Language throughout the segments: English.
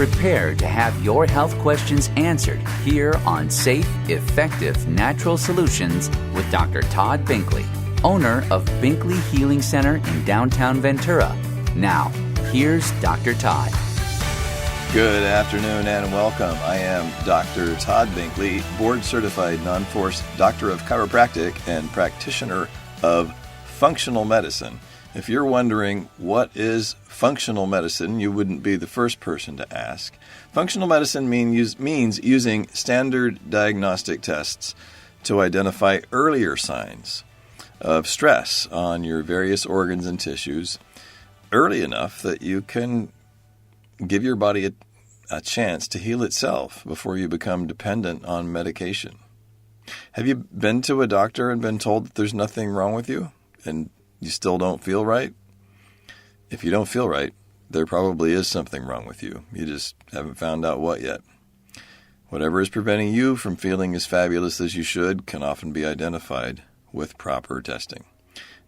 Prepare to have your health questions answered here on Safe, Effective Natural Solutions with Dr. Todd Binkley, owner of Binkley Healing Center in downtown Ventura. Now, here's Dr. Todd. Good afternoon and welcome. I am Dr. Todd Binkley, board-certified non-force doctor of chiropractic and practitioner of functional medicine. If you're wondering what is functional medicine, you wouldn't be the first person to ask. Functional medicine means using standard diagnostic tests to identify earlier signs of stress on your various organs and tissues early enough that you can give your body a chance to heal itself before you become dependent on medication. Have you been to a doctor and been told that there's nothing wrong with you and you still don't feel right? If you don't feel right, there probably is something wrong with you. You just haven't found out what yet. Whatever is preventing you from feeling as fabulous as you should can often be identified with proper testing.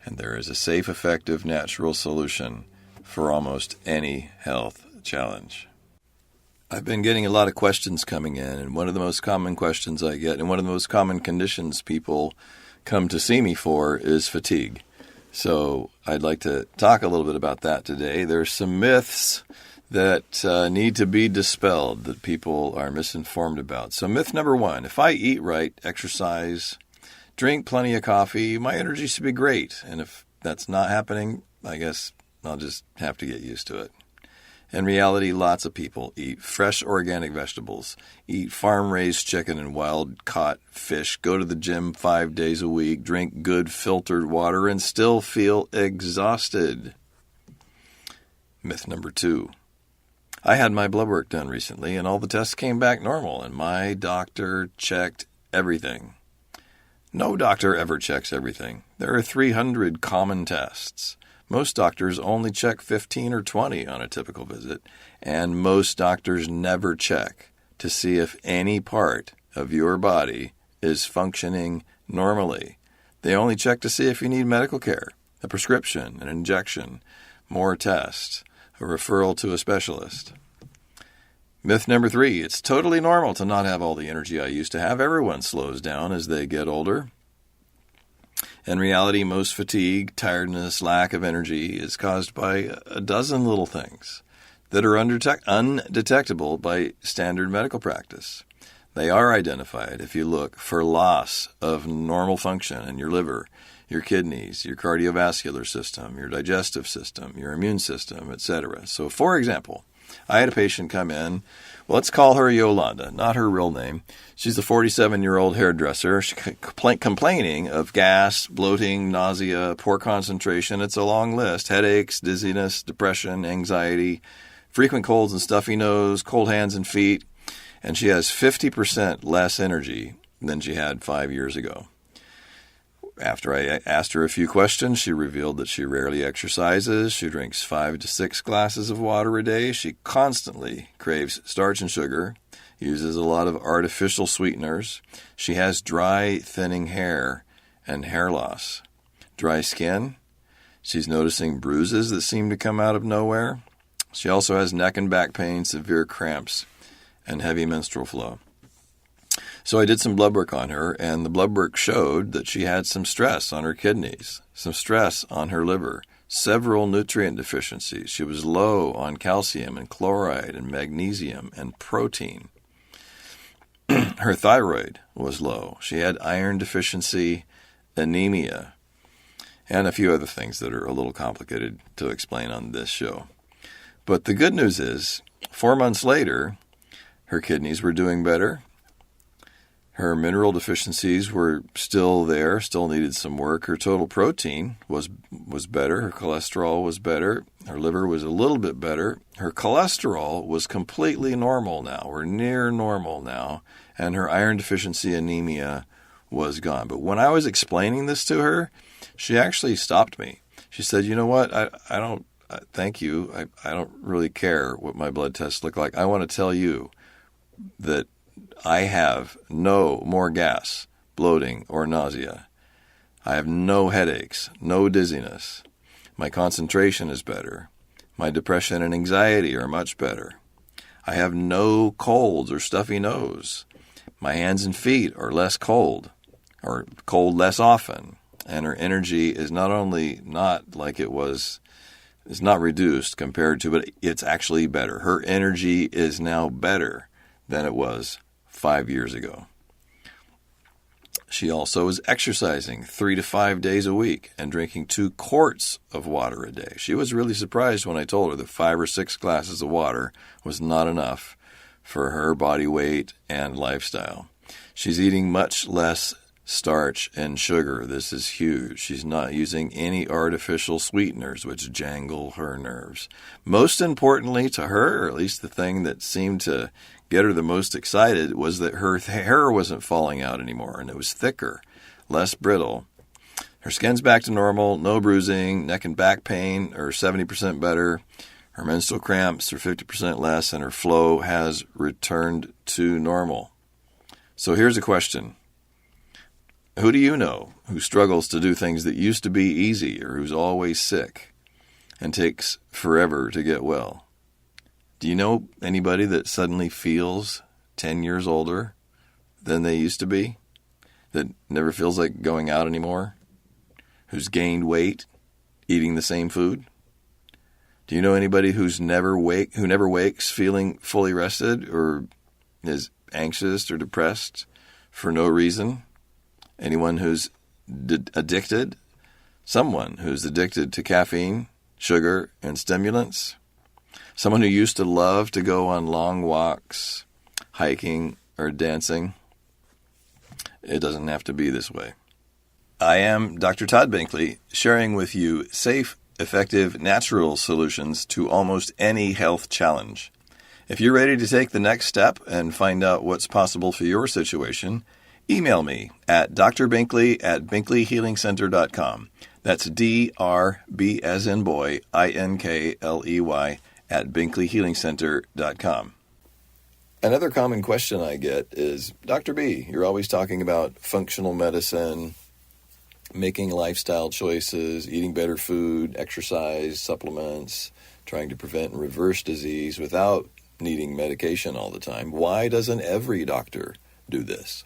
And there is a safe, effective, natural solution for almost any health challenge. I've been getting a lot of questions coming in, and one of the most common questions I get, and one of the most common conditions people come to see me for, is fatigue. So I'd like to talk a little bit about that today. There's some myths that need to be dispelled that people are misinformed about. So myth number one, if I eat right, exercise, drink plenty of coffee, my energy should be great. And if that's not happening, I guess I'll just have to get used to it. In reality, lots of people eat fresh organic vegetables, eat farm-raised chicken and wild-caught fish, go to the gym 5 days a week, drink good filtered water, and still feel exhausted. Myth number two. I had my blood work done recently, and all the tests came back normal, and my doctor checked everything. No doctor ever checks everything. There are 300 common tests. Most doctors only check 15 or 20 on a typical visit, and most doctors never check to see if any part of your body is functioning normally. They only check to see if you need medical care, a prescription, an injection, more tests, a referral to a specialist. Myth number three, it's totally normal to not have all the energy I used to have. Everyone slows down as they get older. In reality, most fatigue, tiredness, lack of energy is caused by a dozen little things that are undetectable by standard medical practice. They are identified if you look for loss of normal function in your liver, your kidneys, your cardiovascular system, your digestive system, your immune system, etc. So, for example, I had a patient come in. Well, let's call her Yolanda, not her real name. She's a 47-year-old hairdresser. She's complaining of gas, bloating, nausea, poor concentration. It's a long list. Headaches, dizziness, depression, anxiety, frequent colds and stuffy nose, cold hands and feet. And she has 50% less energy than she had 5 years ago. After I asked her a few questions, she revealed that she rarely exercises. She drinks 5 to 6 glasses of water a day. She constantly craves starch and sugar, uses a lot of artificial sweeteners. She has dry, thinning hair and hair loss. Dry skin. She's noticing bruises that seem to come out of nowhere. She also has neck and back pain, severe cramps, and heavy menstrual flow. So I did some blood work on her, and the blood work showed that she had some stress on her kidneys, some stress on her liver, several nutrient deficiencies. She was low on calcium and chloride and magnesium and protein. Her thyroid was low. She had iron deficiency, anemia, and a few other things that are a little complicated to explain on this show. But the good news is, 4 months later, her kidneys were doing better. Her mineral deficiencies were still there, still needed some work. Her total protein was better. Her cholesterol was better. Her liver was a little bit better. Her cholesterol was completely normal now, or near normal now, and her iron deficiency anemia was gone. But when I was explaining this to her, she actually stopped me. She said, you know what, I don't, thank you. I don't really care what my blood tests look like. I want to tell you that I have no more gas, bloating, or nausea. I have no headaches, no dizziness. My concentration is better. My depression and anxiety are much better. I have no colds or stuffy nose. My hands and feet are less cold, or cold less often. And her energy is not only not like it was, it's not reduced compared to, but it's actually better. Her energy is now better than it was 5 years ago. She also is exercising 3 to 5 days a week and drinking 2 quarts of water a day. She was really surprised when I told her that 5 or 6 glasses of water was not enough for her body weight and lifestyle. She's eating much less starch and sugar. This is huge. She's not using any artificial sweeteners which jangle her nerves. Most importantly to her, or at least the thing that seemed to get her the most excited, was that her hair wasn't falling out anymore, and it was thicker, less brittle. Her skin's back to normal, no bruising, neck and back pain are 70% better. Her menstrual cramps are 50% less, and her flow has returned to normal. So here's a question. Who do you know who struggles to do things that used to be easy, or who's always sick and takes forever to get well? Do you know anybody that suddenly feels 10 years older than they used to be? That never feels like going out anymore? Who's gained weight eating the same food? Do you know anybody who never wakes feeling fully rested, or is anxious or depressed for no reason? Anyone who's addicted? Someone who's addicted to caffeine, sugar, and stimulants? Someone who used to love to go on long walks, hiking, or dancing? It doesn't have to be this way. I am Dr. Todd Binkley, sharing with you safe, effective, natural solutions to almost any health challenge. If you're ready to take the next step and find out what's possible for your situation, email me at drbinkley@binkleyhealingcenter.com. That's DRB as in boy, INKLEY at binkleyhealingcenter.com. Another common question I get is, Dr. B, you're always talking about functional medicine, making lifestyle choices, eating better food, exercise, supplements, trying to prevent and reverse disease without needing medication all the time. Why doesn't every doctor do this?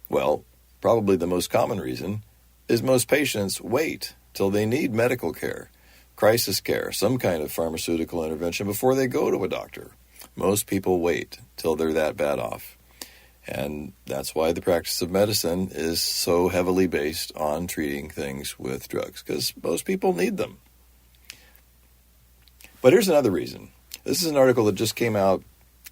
Well, probably the most common reason is most patients wait till they need medical care, crisis care, some kind of pharmaceutical intervention before they go to a doctor. Most people wait till they're that bad off. And that's why the practice of medicine is so heavily based on treating things with drugs, because most people need them. But here's another reason. This is an article that just came out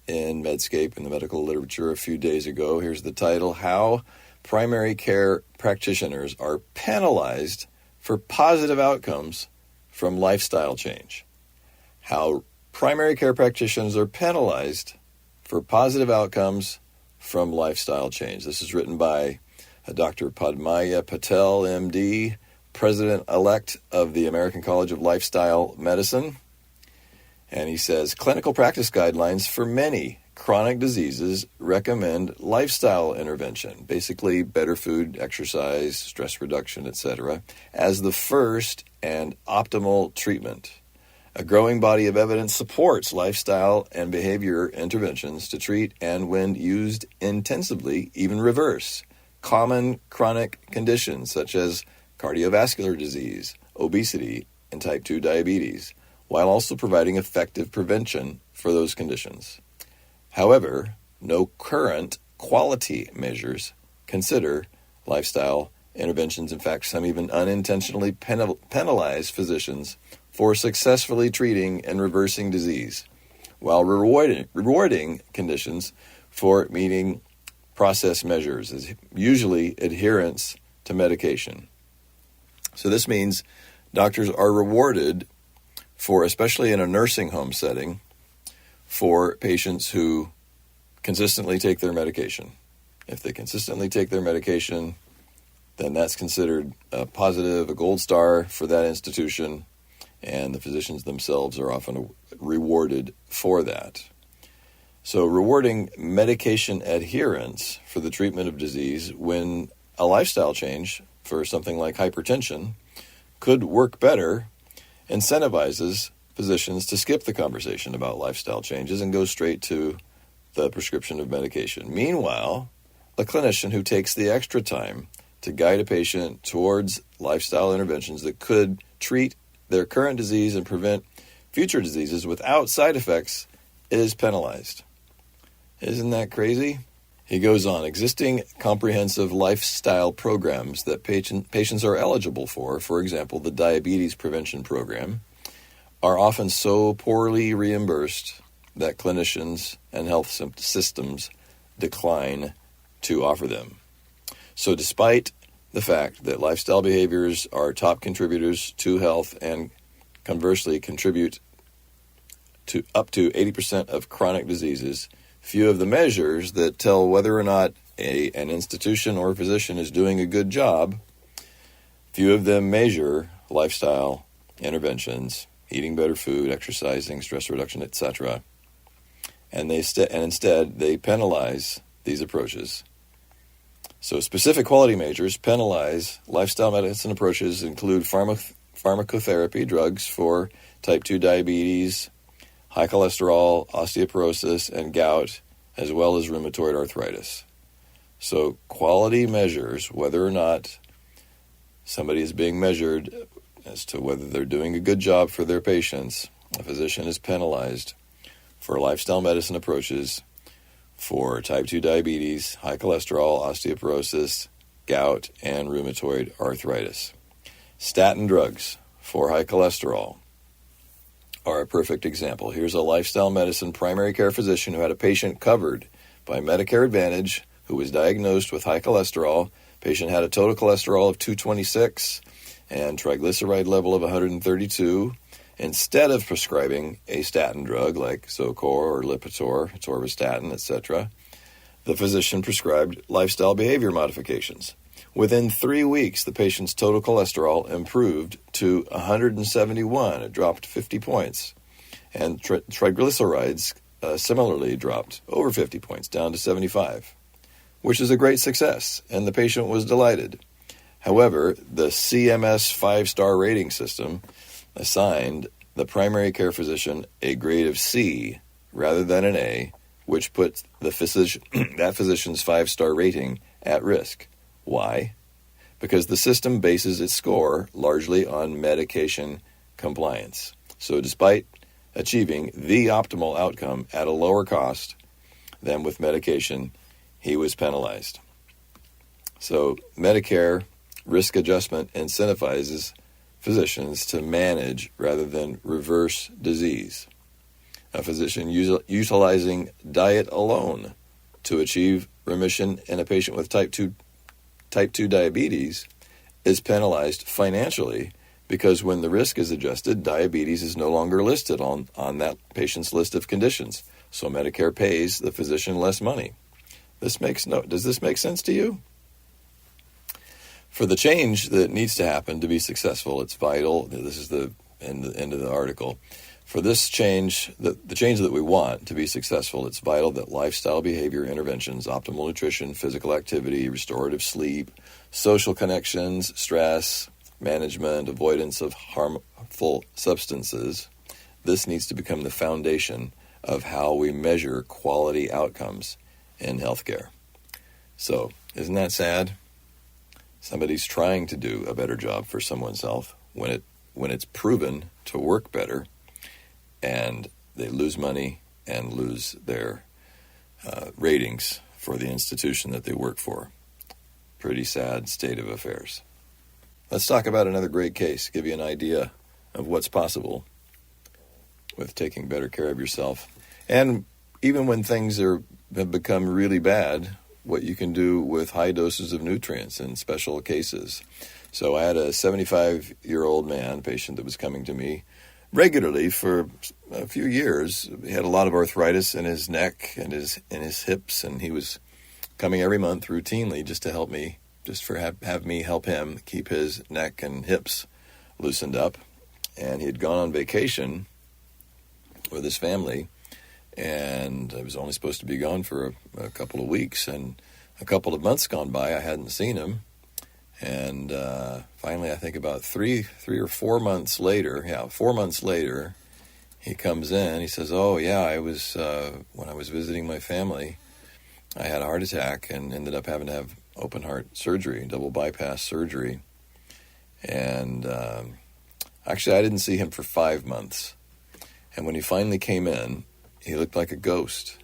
in Medscape, in the medical literature, a few days ago. Here's the title: How Primary Care Practitioners Are Penalized for Positive Outcomes from Lifestyle Change. How primary care practitioners are penalized for positive outcomes from lifestyle change. This is written by Dr. Padmaya Patel, MD, President-elect of the American College of Lifestyle Medicine. And he says, clinical practice guidelines for many chronic diseases recommend lifestyle intervention, basically better food, exercise, stress reduction, etc., as the first and optimal treatment. A growing body of evidence supports lifestyle and behavior interventions to treat and, when used intensively, even reverse common chronic conditions such as cardiovascular disease, obesity, and type 2 diabetes, while also providing effective prevention for those conditions. However, no current quality measures consider lifestyle interventions. In fact, some even unintentionally penalize physicians for successfully treating and reversing disease, while rewarding conditions for meeting process measures, is usually adherence to medication. So this means doctors are rewarded for, especially in a nursing home setting, for patients who consistently take their medication. If they consistently take their medication, then that's considered a positive, a gold star for that institution, and the physicians themselves are often rewarded for that. So rewarding medication adherence for the treatment of disease when a lifestyle change for something like hypertension could work better incentivizes physicians to skip the conversation about lifestyle changes and go straight to the prescription of medication. Meanwhile, a clinician who takes the extra time to guide a patient towards lifestyle interventions that could treat their current disease and prevent future diseases without side effects is penalized. Isn't that crazy? He goes on, existing comprehensive lifestyle programs that patients are eligible for example, the diabetes prevention program, are often so poorly reimbursed that clinicians and health systems decline to offer them. So despite the fact that lifestyle behaviors are top contributors to health and conversely contribute to up to 80% of chronic diseases, few of the measures that tell whether or not an institution or physician is doing a good job, few of them measure lifestyle interventions, eating better food, exercising, stress reduction, etc. And instead they penalize these approaches. So specific quality measures penalize lifestyle medicine approaches include pharmacotherapy, drugs for type 2 diabetes, high cholesterol, osteoporosis, and gout, as well as rheumatoid arthritis. So quality measures, whether or not somebody is being measured as to whether they're doing a good job for their patients, a physician is penalized for lifestyle medicine approaches for type 2 diabetes, high cholesterol, osteoporosis, gout, and rheumatoid arthritis. Statin drugs for high cholesterol are a perfect example. Here's a lifestyle medicine primary care physician who had a patient covered by Medicare Advantage who was diagnosed with high cholesterol. Patient had a total cholesterol of 226 and triglyceride level of 132. Instead of prescribing a statin drug like Zocor or Lipitor, atorvastatin, etc., the physician prescribed lifestyle behavior modifications. Within 3 weeks, the patient's total cholesterol improved to 171. It dropped 50 points. And triglycerides similarly dropped over 50 points, down to 75, which is a great success, and the patient was delighted. However, the CMS 5-star rating system assigned the primary care physician a grade of C rather than an A, which puts that physician's 5-star rating at risk. Why? Because the system bases its score largely on medication compliance. So despite achieving the optimal outcome at a lower cost than with medication, he was penalized. So Medicare risk adjustment incentivizes physicians to manage rather than reverse disease. A physician utilizing diet alone to achieve remission in a patient with type 2 diabetes is penalized financially because when the risk is adjusted, diabetes is no longer listed on that patient's list of conditions. So Medicare pays the physician less money. Does this make sense to you? For the change that needs to happen to be successful, it's vital. This is the end of the article. For this change, the change that we want to be successful, it's vital that lifestyle behavior interventions, optimal nutrition, physical activity, restorative sleep, social connections, stress management, avoidance of harmful substances, this needs to become the foundation of how we measure quality outcomes in healthcare. So, isn't that sad? Somebody's trying to do a better job for someone's health when it's proven to work better, and they lose money and lose their ratings for the institution that they work for. Pretty sad state of affairs. Let's talk about another great case, give you an idea of what's possible with taking better care of yourself. And even when things have become really bad, what you can do with high doses of nutrients in special cases. So I had a 75-year-old man, patient that was coming to me regularly for a few years. He had a lot of arthritis in his neck and his hips, and he was coming every month routinely just to help me, have me help him keep his neck and hips loosened up. And he had gone on vacation with his family, and I was only supposed to be gone for a couple of weeks, and a couple of months gone by, I hadn't seen him, and finally, I think about 3 or 4 months later, 4 months later, he comes in, he says, oh yeah, I was, when I was visiting my family, I had a heart attack and ended up having to have open heart surgery, double bypass surgery. And actually, I didn't see him for 5 months. And when he finally came in, he looked like a ghost.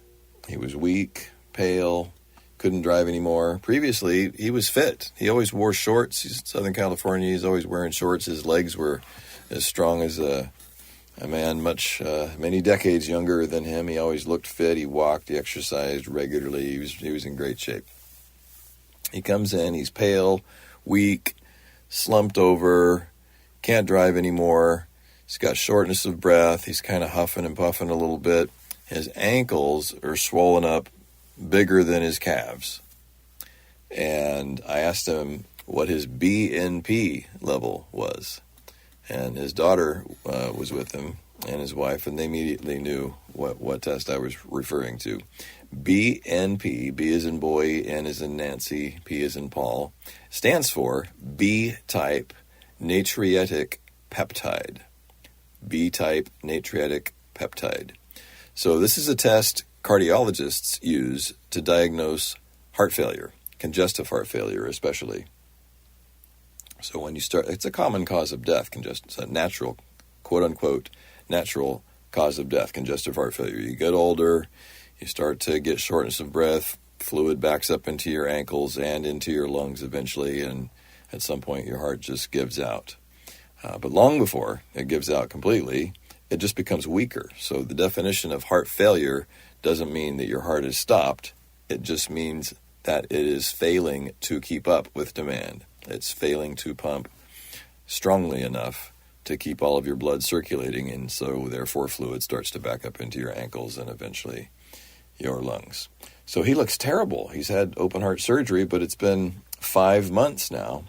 He was weak, pale, couldn't drive anymore. Previously, he was fit. He always wore shorts. He's in Southern California. He's always wearing shorts. His legs were as strong as a man many decades younger than him. He always looked fit. He walked. He exercised regularly. He was in great shape. He comes in. He's pale, weak, slumped over, can't drive anymore. He's got shortness of breath. He's kind of huffing and puffing a little bit. His ankles are swollen up bigger than his calves. And I asked him what his BNP level was. And his daughter was with him and his wife, and they immediately knew what test I was referring to. BNP, B as in boy, N as in Nancy, P as in Paul, stands for B-type natriuretic peptide. B-type natriuretic peptide. So this is a test cardiologists use to diagnose heart failure, congestive heart failure especially. So when you start, it's a common cause of death, it's a natural, quote-unquote, natural cause of death, congestive heart failure. You get older, you start to get shortness of breath, fluid backs up into your ankles and into your lungs eventually, and at some point your heart just gives out. But long before it gives out completely, it just becomes weaker. So the definition of heart failure doesn't mean that your heart is stopped. It just means that it is failing to keep up with demand. It's failing to pump strongly enough to keep all of your blood circulating, and so therefore fluid starts to back up into your ankles and eventually your lungs. So he looks terrible. He's had open heart surgery, but it's been 5 months now.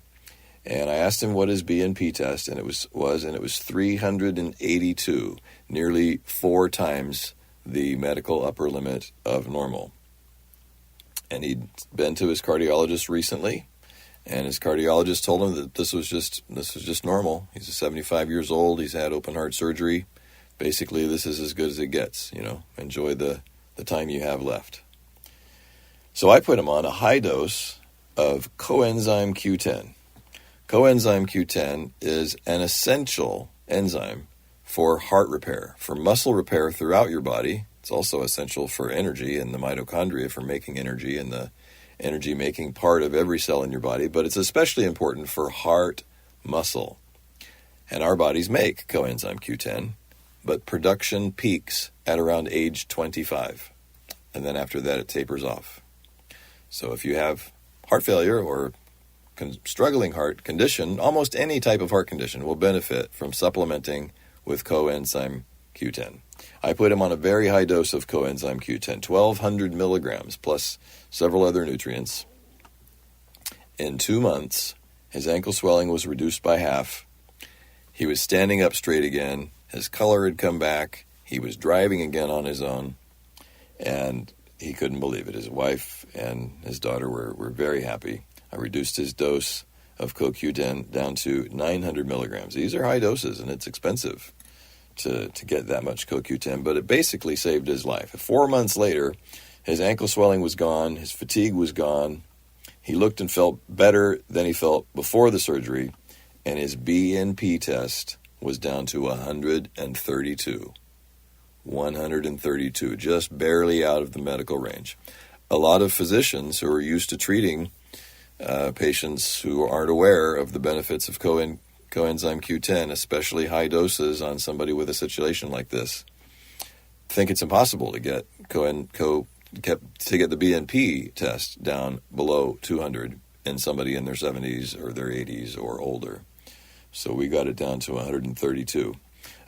And I asked him what his BNP test, and it was 382, nearly 4 times the medical upper limit of normal. And he'd been to his cardiologist recently, and his cardiologist told him that this was just normal. He's 75 years old. He's had open heart surgery. Basically, this is as good as it gets. Enjoy the time you have left. So I put him on a high dose of coenzyme Q10. Coenzyme Q10 is an essential enzyme for heart repair, for muscle repair throughout your body. It's also essential for energy and the mitochondria for making energy and the energy-making part of every cell in your body, but it's especially important for heart muscle. And our bodies make coenzyme Q10, but production peaks at around age 25, and then after that it tapers off. So if you have heart failure or struggling heart condition, almost any type of heart condition will benefit from supplementing with coenzyme Q10. I put him on a very high dose of coenzyme Q10, 1,200 milligrams, plus several other nutrients. In 2 months, his ankle swelling was reduced by half. He was standing up straight again. His color had come back. He was driving again on his own. And he couldn't believe it. His wife and his daughter were very happy. I reduced his dose of CoQ10 down to 900 milligrams. These are high doses, and it's expensive to get that much CoQ10, but it basically saved his life. 4 months later, his ankle swelling was gone, his fatigue was gone, he looked and felt better than he felt before the surgery, and his BNP test was down to 132. 132, just barely out of the medical range. A lot of physicians who are used to treating patients who aren't aware of the benefits of coenzyme Q10, especially high doses on somebody with a situation like this, think it's impossible to get the BNP test down below 200 in somebody in their 70s or their 80s or older. So we got it down to 132.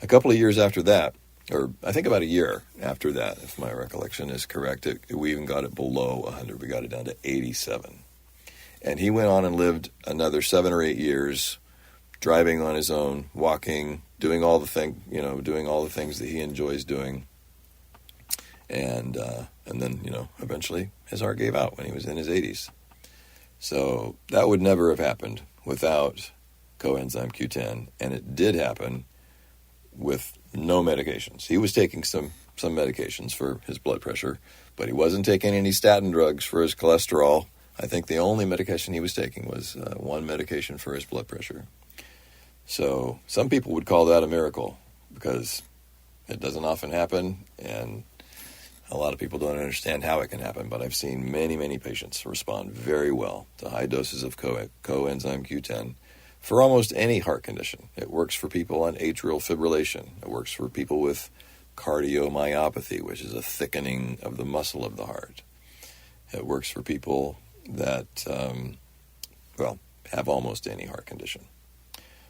A couple of years after that, or I think about a year after that, if my recollection is correct, we even got it below 100. We got it down to 87. And he went on and lived another 7 or 8 years, driving on his own, walking, doing all the things that he enjoys doing. And then, eventually his heart gave out when he was in his 80s. So that would never have happened without coenzyme Q10, and it did happen with no medications. He was taking some medications for his blood pressure, but he wasn't taking any statin drugs for his cholesterol. I think the only medication he was taking was one medication for his blood pressure. So some people would call that a miracle because it doesn't often happen, and a lot of people don't understand how it can happen, but I've seen many, many patients respond very well to high doses of coenzyme Q10 for almost any heart condition. It works for people on atrial fibrillation. It works for people with cardiomyopathy, which is a thickening of the muscle of the heart. It works for people that, have almost any heart condition.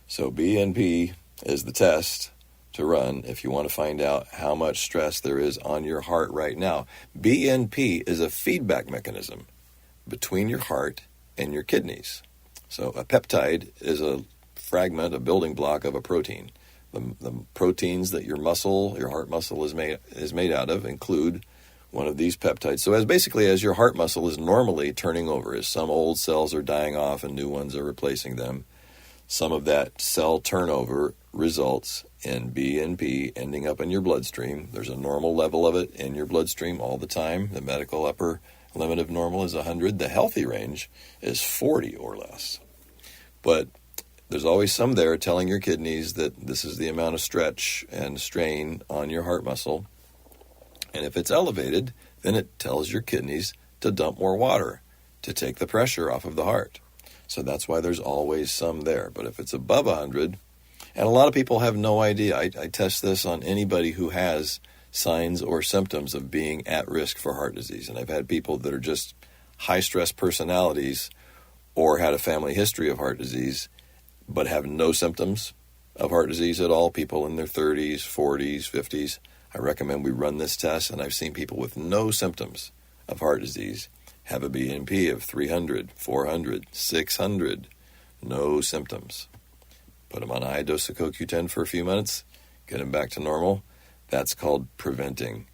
So BNP is the test to run if you want to find out how much stress there is on your heart right now. BNP is a feedback mechanism between your heart and your kidneys. So a peptide is a fragment, a building block of a protein. The proteins that your heart muscle is made out of include one of these peptides. So as your heart muscle is normally turning over, as some old cells are dying off and new ones are replacing them, some of that cell turnover results in BNP ending up in your bloodstream. There's a normal level of it in your bloodstream all the time. The medical upper limit of normal is 100. The healthy range is 40 or less. But there's always some there telling your kidneys that this is the amount of stretch and strain on your heart muscle. And if it's elevated, then it tells your kidneys to dump more water to take the pressure off of the heart. So that's why there's always some there. But if it's above 100, and a lot of people have no idea. I test this on anybody who has signs or symptoms of being at risk for heart disease. And I've had people that are just high-stress personalities or had a family history of heart disease, but have no symptoms of heart disease at all. People in their 30s, 40s, 50s. I recommend we run this test, and I've seen people with no symptoms of heart disease have a BNP of 300, 400, 600, no symptoms. Put them on a high dose of CoQ10 for a few minutes, get them back to normal. That's called preventing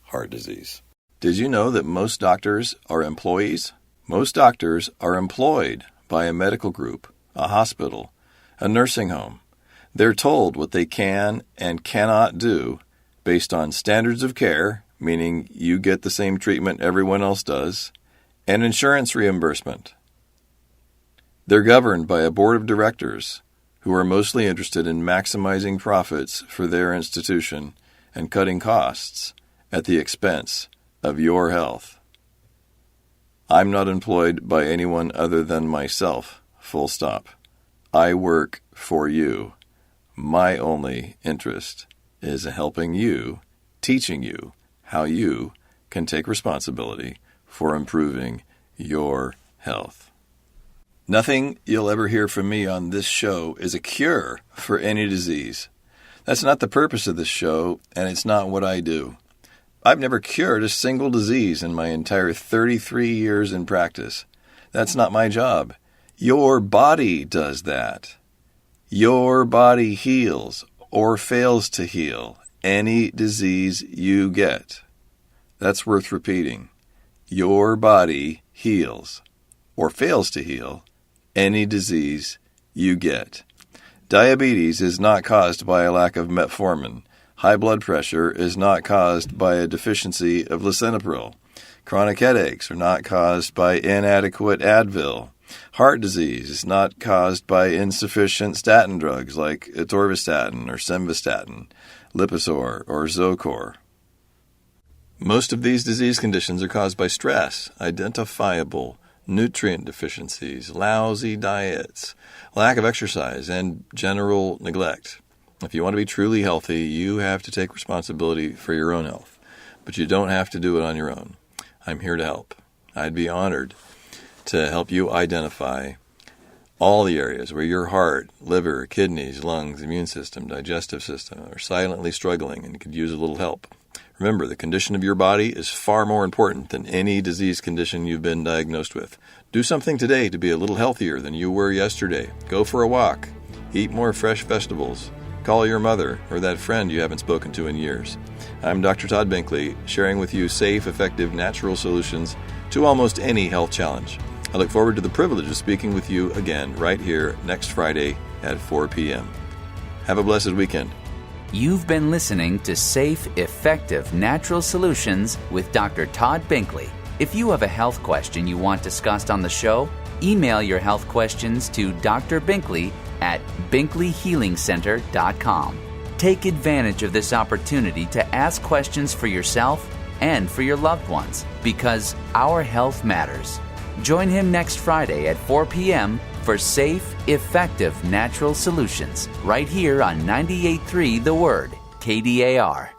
heart disease. Did you know that most doctors are employees? Most doctors are employed by a medical group, a hospital, a nursing home. They're told what they can and cannot do based on standards of care, meaning you get the same treatment everyone else does, and insurance reimbursement. They're governed by a board of directors who are mostly interested in maximizing profits for their institution and cutting costs at the expense of your health. I'm not employed by anyone other than myself, full stop. I work for you. My only interest is helping you, teaching you how you can take responsibility for improving your health. Nothing you'll ever hear from me on this show is a cure for any disease. That's not the purpose of this show, and it's not what I do. I've never cured a single disease in my entire 33 years in practice. That's not my job. Your body does that. Your body heals or fails to heal any disease you get. That's worth repeating. Your body heals or fails to heal any disease you get. Diabetes is not caused by a lack of metformin. High blood pressure is not caused by a deficiency of lisinopril. Chronic headaches are not caused by inadequate Advil. Heart disease is not caused by insufficient statin drugs like atorvastatin or simvastatin, Lipitor or Zocor. Most of these disease conditions are caused by stress, identifiable nutrient deficiencies, lousy diets, lack of exercise, and general neglect. If you want to be truly healthy, you have to take responsibility for your own health, but you don't have to do it on your own. I'm here to help. I'd be honored to help you identify all the areas where your heart, liver, kidneys, lungs, immune system, digestive system are silently struggling and could use a little help. Remember, the condition of your body is far more important than any disease condition you've been diagnosed with. Do something today to be a little healthier than you were yesterday. Go for a walk. Eat more fresh vegetables. Call your mother or that friend you haven't spoken to in years. I'm Dr. Todd Binkley, sharing with you safe, effective, natural solutions to almost any health challenge. I look forward to the privilege of speaking with you again right here next Friday at 4 p.m. Have a blessed weekend. You've been listening to Safe, Effective Natural Solutions with Dr. Todd Binkley. If you have a health question you want discussed on the show, email your health questions to Dr. Binkley at binkleyhealingcenter.com. Take advantage of this opportunity to ask questions for yourself and for your loved ones, because our health matters. Join him next Friday at 4 p.m. for Safe, Effective Natural Solutions, right here on 98.3 The Word, KDAR.